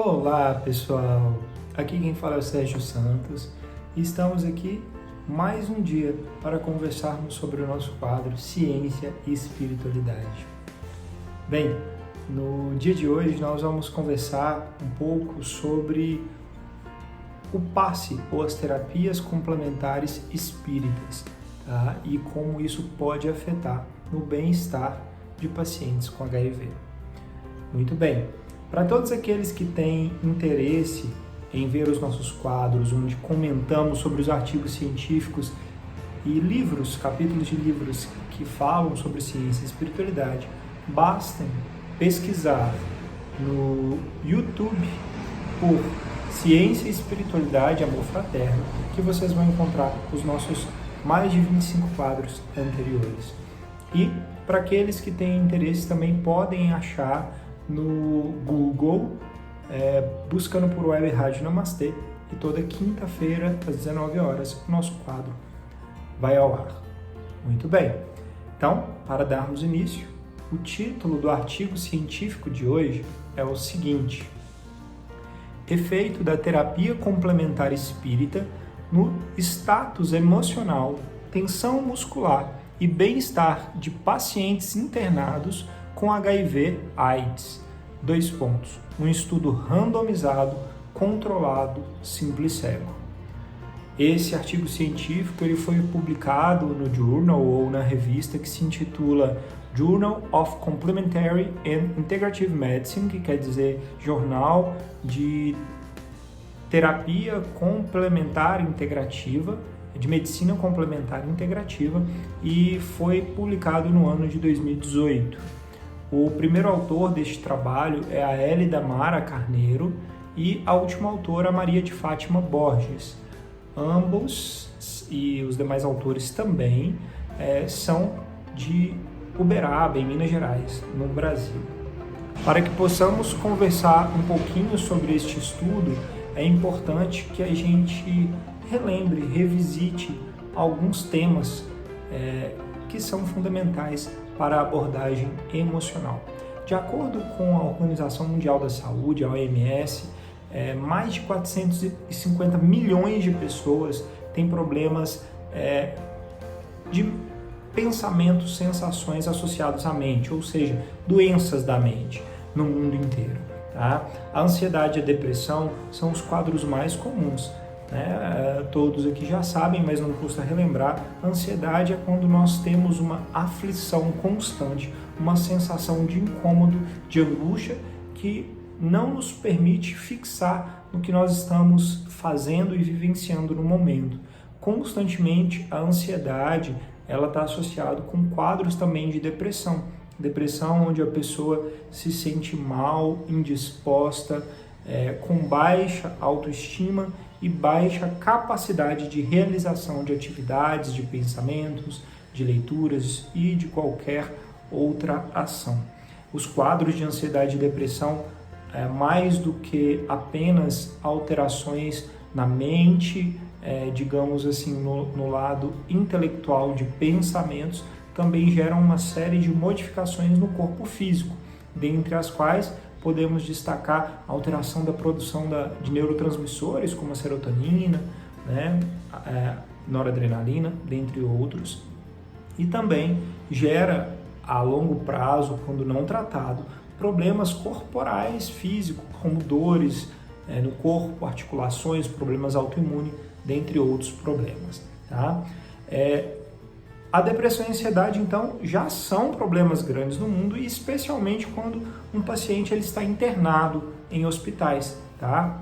Olá pessoal, aqui quem fala é o Sérgio Santos e estamos aqui mais um dia para conversarmos sobre o nosso quadro Ciência e Espiritualidade. Bem, no dia de hoje nós vamos conversar um pouco sobre o passe ou as terapias complementares espíritas, tá? E como isso pode afetar no bem-estar de pacientes com HIV. Muito bem. Para todos aqueles que têm interesse em ver os nossos quadros, onde comentamos sobre os artigos científicos e livros, capítulos de livros que falam sobre ciência e espiritualidade, basta pesquisar no YouTube por Ciência e Espiritualidade, Amor Fraterno, que vocês vão encontrar os nossos mais de 25 quadros anteriores. E para aqueles que têm interesse também podem achar no Google, buscando por Web Rádio Namastê, e toda quinta-feira, às 19 horas, o nosso quadro vai ao ar. Muito bem, então, para darmos início, o título do artigo científico de hoje é o seguinte: Efeito da terapia complementar espírita no status emocional, tensão muscular e bem-estar de pacientes internados com HIV/AIDS. Um estudo randomizado, controlado, simples cego. Esse artigo científico ele foi publicado no journal ou na revista que se intitula Journal of Complementary and Integrative Medicine, que quer dizer Jornal de Terapia Complementar Integrativa, de Medicina Complementar Integrativa, e foi publicado no ano de 2018. O primeiro autor deste trabalho é a Hélida Mara Carneiro e a última autora, a Maria de Fátima Borges. Ambos e os demais autores também são de Uberaba, em Minas Gerais, no Brasil. Para que possamos conversar um pouquinho sobre este estudo, é importante que a gente relembre, revisite alguns temas que são fundamentais para a abordagem emocional. De acordo com a Organização Mundial da Saúde, a OMS, mais de 450 milhões de pessoas têm problemas de pensamentos, sensações associados à mente, ou seja, doenças da mente no mundo inteiro. Tá? A ansiedade e a depressão são os quadros mais comuns. Todos aqui já sabem, mas não custa relembrar. A ansiedade é quando nós temos uma aflição constante, uma sensação de incômodo, de angústia, que não nos permite fixar no que nós estamos fazendo e vivenciando no momento. Constantemente, a ansiedade ela está associada com quadros também de depressão. Depressão onde a pessoa se sente mal, indisposta, com baixa autoestima e baixa capacidade de realização de atividades, de pensamentos, de leituras e de qualquer outra ação. Os quadros de ansiedade e depressão, mais do que apenas alterações na mente, digamos assim, no lado intelectual de pensamentos, também geram uma série de modificações no corpo físico, dentre as quais podemos destacar a alteração da produção de neurotransmissores, como a serotonina, noradrenalina, dentre outros. E também gera, a longo prazo, quando não tratado, problemas corporais, físicos, como dores no corpo, articulações, problemas autoimunes, dentre outros problemas. Tá? A depressão e a ansiedade, então, já são problemas grandes no mundo, e especialmente quando um paciente ele está internado em hospitais. Tá?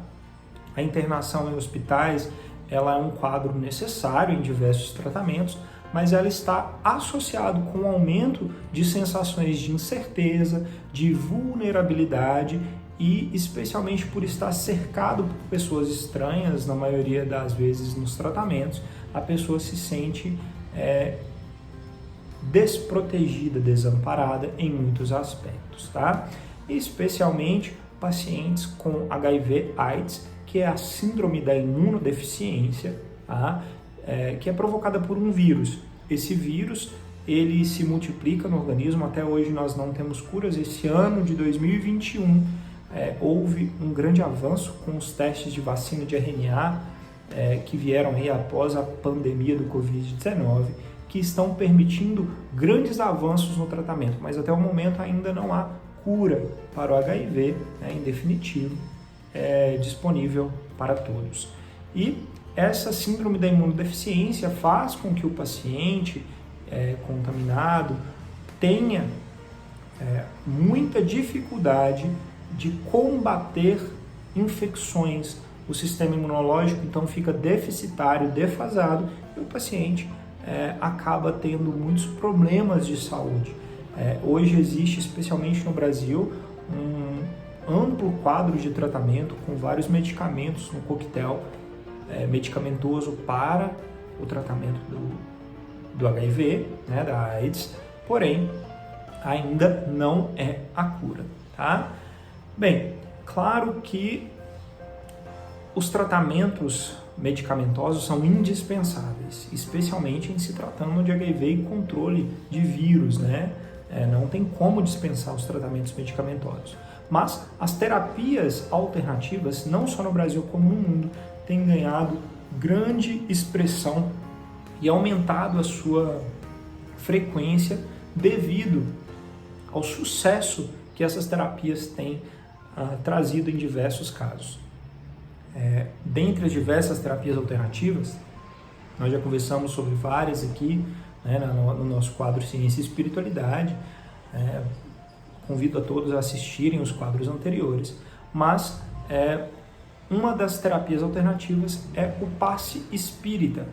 A internação em hospitais ela é um quadro necessário em diversos tratamentos, mas ela está associada com o aumento de sensações de incerteza, de vulnerabilidade, e especialmente por estar cercado por pessoas estranhas, na maioria das vezes nos tratamentos, a pessoa se sente desprotegida, desamparada em muitos aspectos, tá? Especialmente pacientes com HIV/AIDS, que é a síndrome da imunodeficiência, tá? Que é provocada por um vírus. Esse vírus ele se multiplica no organismo. Até hoje nós não temos curas. Esse ano de 2021 houve um grande avanço com os testes de vacina de RNA que vieram aí após a pandemia do Covid-19, que estão permitindo grandes avanços no tratamento, mas até o momento ainda não há cura para o HIV, em definitivo, disponível para todos. E essa síndrome da imunodeficiência faz com que o paciente contaminado tenha muita dificuldade de combater infecções. O sistema imunológico então fica deficitário, defasado, e o paciente acaba tendo muitos problemas de saúde. Hoje existe, especialmente no Brasil, um amplo quadro de tratamento com vários medicamentos no coquetel medicamentoso para o tratamento do HIV, da AIDS, porém ainda não é a cura, tá? Bem, claro que os tratamentos medicamentosos são indispensáveis, especialmente em se tratando de HIV e controle de vírus, não tem como dispensar os tratamentos medicamentosos. Mas as terapias alternativas, não só no Brasil como no mundo, têm ganhado grande expressão e aumentado a sua frequência devido ao sucesso que essas terapias têm trazido em diversos casos. Dentre as diversas terapias alternativas, nós já conversamos sobre várias aqui, no nosso quadro Ciência e Espiritualidade. Convido a todos a assistirem os quadros anteriores, mas uma das terapias alternativas é o passe espírita,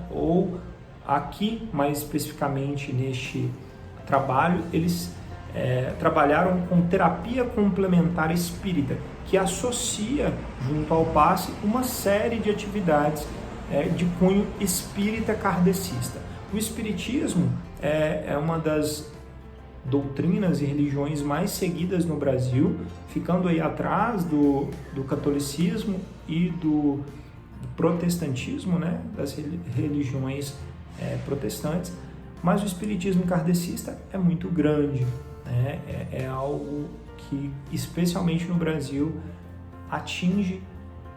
ou aqui, mais especificamente neste trabalho, eles trabalharam com terapia complementar espírita, que associa junto ao passe uma série de atividades de cunho espírita kardecista. O espiritismo é uma das doutrinas e religiões mais seguidas no Brasil, ficando aí atrás do catolicismo e do protestantismo, das religiões protestantes, mas o espiritismo kardecista é muito grande, é algo que, especialmente no Brasil, atinge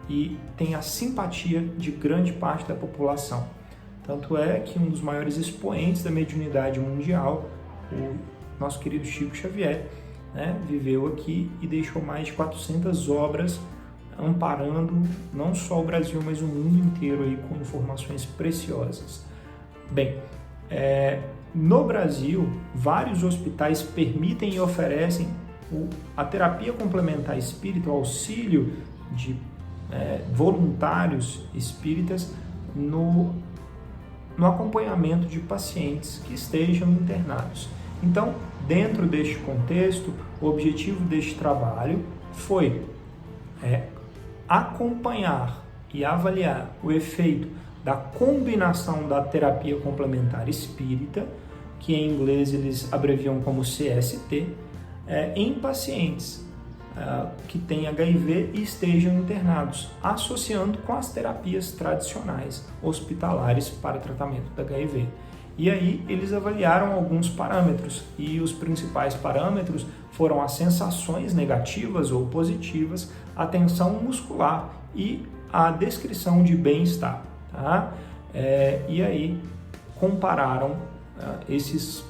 e tem a simpatia de grande parte da população. Tanto é que um dos maiores expoentes da mediunidade mundial, o nosso querido Chico Xavier, viveu aqui e deixou mais de 400 obras amparando não só o Brasil, mas o mundo inteiro aí, com informações preciosas. Bem, no Brasil, vários hospitais permitem e oferecem a terapia complementar espírita, o auxílio de voluntários espíritas no acompanhamento de pacientes que estejam internados. Então, dentro deste contexto, o objetivo deste trabalho foi acompanhar e avaliar o efeito da combinação da terapia complementar espírita, que em inglês eles abreviam como CST, em pacientes que têm HIV e estejam internados, associando com as terapias tradicionais hospitalares para tratamento da HIV. E aí eles avaliaram alguns parâmetros, e os principais parâmetros foram as sensações negativas ou positivas, a tensão muscular e a descrição de bem-estar. Tá? E aí compararam esses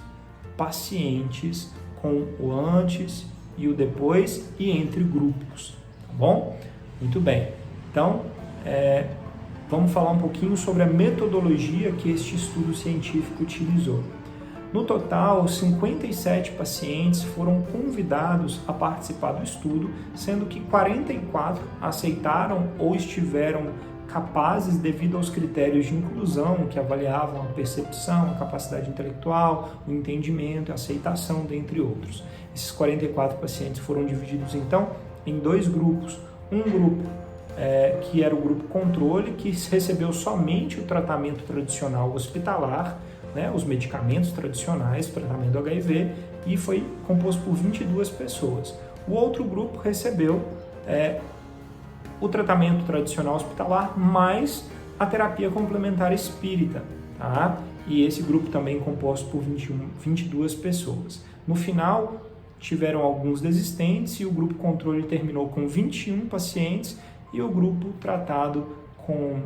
pacientes com o antes e o depois e entre grupos, tá bom? Muito bem. Então, vamos falar um pouquinho sobre a metodologia que este estudo científico utilizou. No total, 57 pacientes foram convidados a participar do estudo, sendo que 44 aceitaram ou estiveram capazes devido aos critérios de inclusão que avaliavam a percepção, a capacidade intelectual, o entendimento, a aceitação, dentre outros. Esses 44 pacientes foram divididos então em dois grupos. Um grupo que era o grupo controle, que recebeu somente o tratamento tradicional hospitalar, os medicamentos tradicionais para tratamento do HIV, e foi composto por 22 pessoas. O outro grupo recebeu o tratamento tradicional hospitalar mais a terapia complementar espírita, tá? E esse grupo também composto por 22 pessoas. No final, tiveram alguns desistentes e o grupo controle terminou com 21 pacientes e o grupo tratado com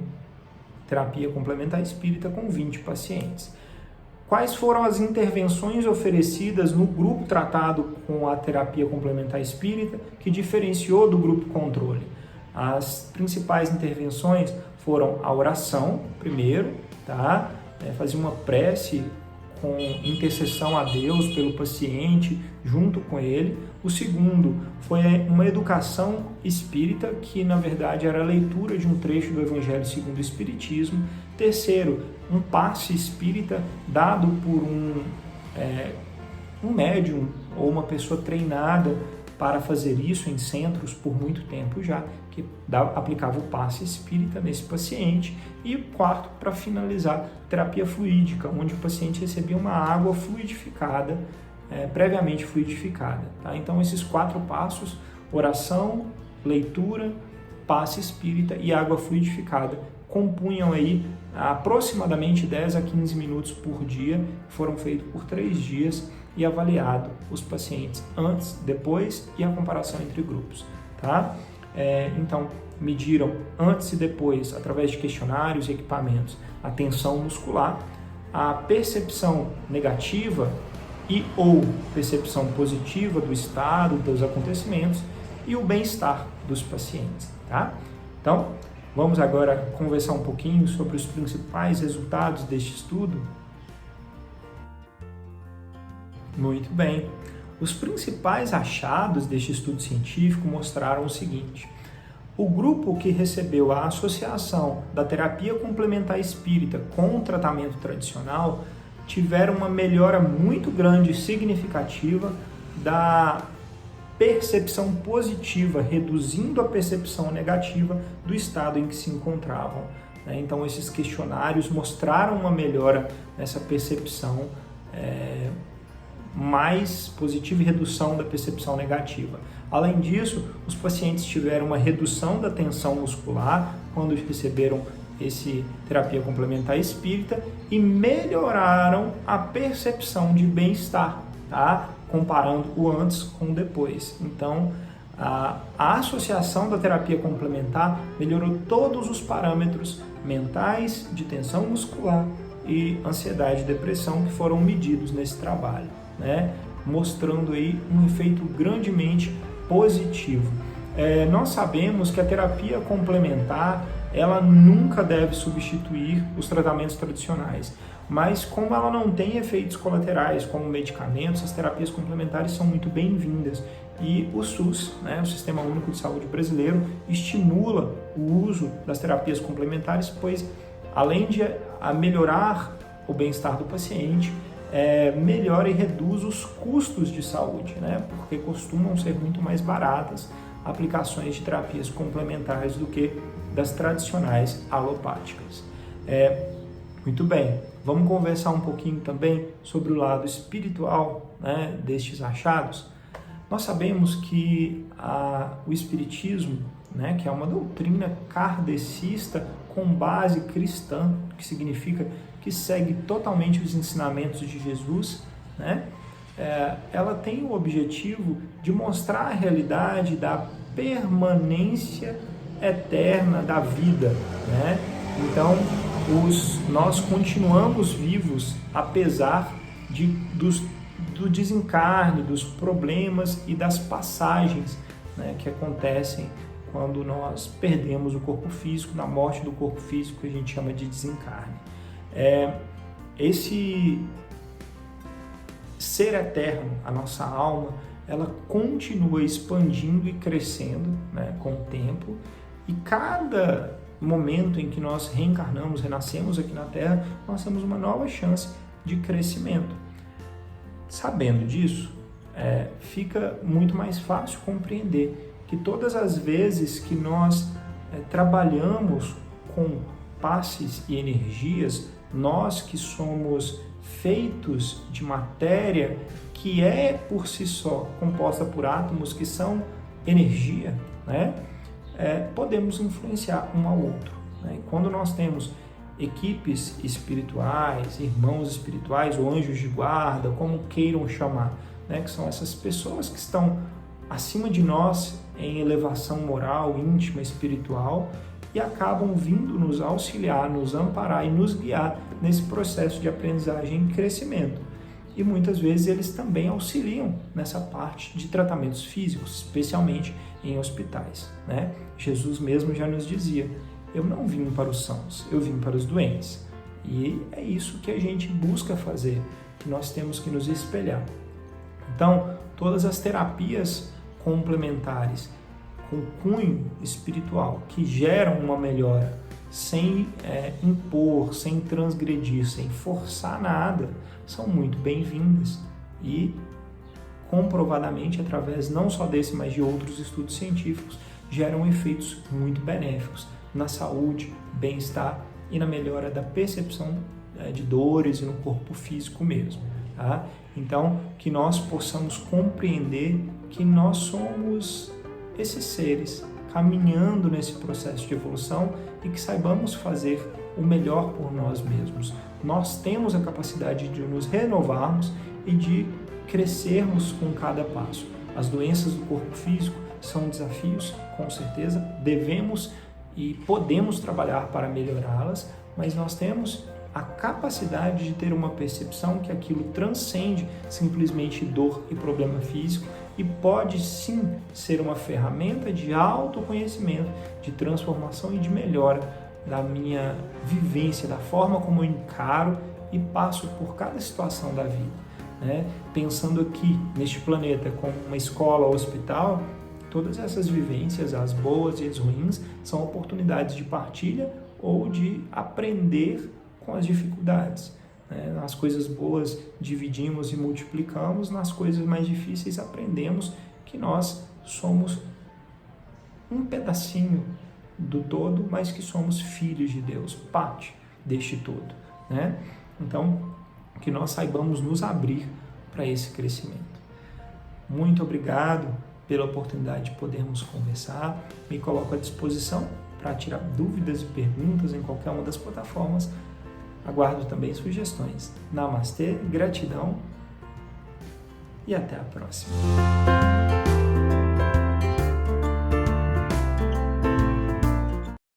terapia complementar espírita com 20 pacientes. Quais foram as intervenções oferecidas no grupo tratado com a terapia complementar espírita que diferenciou do grupo controle? As principais intervenções foram a oração, primeiro, tá? Fazer uma prece com intercessão a Deus pelo paciente, junto com ele. O segundo foi uma educação espírita, que na verdade era a leitura de um trecho do Evangelho segundo o Espiritismo. Terceiro, um passe espírita dado por um médium ou uma pessoa treinada para fazer isso em centros por muito tempo já, que aplicava o passe espírita nesse paciente. E o quarto, para finalizar, terapia fluídica, onde o paciente recebia uma água fluidificada, previamente fluidificada. Tá? Então, esses 4 passos, oração, leitura, passe espírita e água fluidificada, compunham aí aproximadamente 10 a 15 minutos por dia, foram feitos por 3 dias e avaliado os pacientes antes, depois e a comparação entre grupos. Tá? Então, mediram antes e depois, através de questionários e equipamentos, a tensão muscular, a percepção negativa e ou percepção positiva do estado, dos acontecimentos e o bem-estar dos pacientes. Tá? Então, vamos agora conversar um pouquinho sobre os principais resultados deste estudo. Muito bem. Os principais achados deste estudo científico mostraram o seguinte: o grupo que recebeu a associação da terapia complementar espírita com o tratamento tradicional tiveram uma melhora muito grande e significativa da percepção positiva, reduzindo a percepção negativa do estado em que se encontravam. Então, esses questionários mostraram uma melhora nessa percepção mais positiva e redução da percepção negativa. Além disso, os pacientes tiveram uma redução da tensão muscular quando receberam esse terapia complementar espírita e melhoraram a percepção de bem-estar, tá? Comparando o antes com o depois. Então, a associação da terapia complementar melhorou todos os parâmetros mentais, de tensão muscular e ansiedade e depressão que foram medidos nesse trabalho, né? Mostrando aí um efeito grandemente positivo. Nós sabemos que a terapia complementar ela nunca deve substituir os tratamentos tradicionais, mas como ela não tem efeitos colaterais como medicamentos, as terapias complementares são muito bem-vindas e o SUS, né, o Sistema Único de Saúde Brasileiro, estimula o uso das terapias complementares, pois além de melhorar o bem-estar do paciente, melhora e reduz os custos de saúde, né? Porque costumam ser muito mais baratas aplicações de terapias complementares do que das tradicionais alopáticas. Muito bem, vamos conversar um pouquinho também sobre o lado espiritual, né, destes achados. Nós sabemos que o Espiritismo, né, que é uma doutrina kardecista com base cristã, que significa que segue totalmente os ensinamentos de Jesus, né? Ela tem o objetivo de mostrar a realidade da permanência eterna da vida, né? Então, nós continuamos vivos apesar do desencarne, dos problemas e das passagens, né, que acontecem quando nós perdemos o corpo físico, na morte do corpo físico, que a gente chama de desencarne. Esse ser eterno, a nossa alma, ela continua expandindo e crescendo, né, com o tempo, e cada momento em que nós reencarnamos, renascemos aqui na Terra, nós temos uma nova chance de crescimento. Sabendo disso, fica muito mais fácil compreender que todas as vezes que nós trabalhamos com passes e energias, nós que somos feitos de matéria que é por si só composta por átomos que são energia, né? Podemos influenciar um ao outro, né? Quando nós temos equipes espirituais, irmãos espirituais ou anjos de guarda, como queiram chamar, né, que são essas pessoas que estão acima de nós em elevação moral, íntima, espiritual, e acabam vindo nos auxiliar, nos amparar e nos guiar nesse processo de aprendizagem e crescimento. E muitas vezes eles também auxiliam nessa parte de tratamentos físicos, especialmente em hospitais, né? Jesus mesmo já nos dizia: eu não vim para os sãos, eu vim para os doentes. E é isso que a gente busca fazer, que nós temos que nos espelhar. Então, todas as terapias complementares com cunho espiritual que geram uma melhora sem impor, sem transgredir, sem forçar nada, são muito bem-vindas e comprovadamente, através não só desse, mas de outros estudos científicos, geram efeitos muito benéficos na saúde, bem-estar e na melhora da percepção de dores e no corpo físico mesmo, tá? Então, que nós possamos compreender que nós somos esses seres caminhando nesse processo de evolução e que saibamos fazer o melhor por nós mesmos. Nós temos a capacidade de nos renovarmos e de crescermos com cada passo. As doenças do corpo físico são desafios, com certeza, devemos e podemos trabalhar para melhorá-las, mas nós temos a capacidade de ter uma percepção que aquilo transcende simplesmente dor e problema físico e pode sim ser uma ferramenta de autoconhecimento, de transformação e de melhora da minha vivência, da forma como eu encaro e passo por cada situação da vida, né? Pensando aqui neste planeta como uma escola, hospital, todas essas vivências, as boas e as ruins, são oportunidades de partilha ou de aprender com as dificuldades. Nas coisas boas dividimos e multiplicamos, nas coisas mais difíceis aprendemos que nós somos um pedacinho do todo, mas que somos filhos de Deus, parte deste todo, né? Então, que nós saibamos nos abrir para esse crescimento. Muito obrigado pela oportunidade de podermos conversar. Me coloco à disposição para tirar dúvidas e perguntas em qualquer uma das plataformas. Aguardo também sugestões. Namastê, gratidão e até a próxima.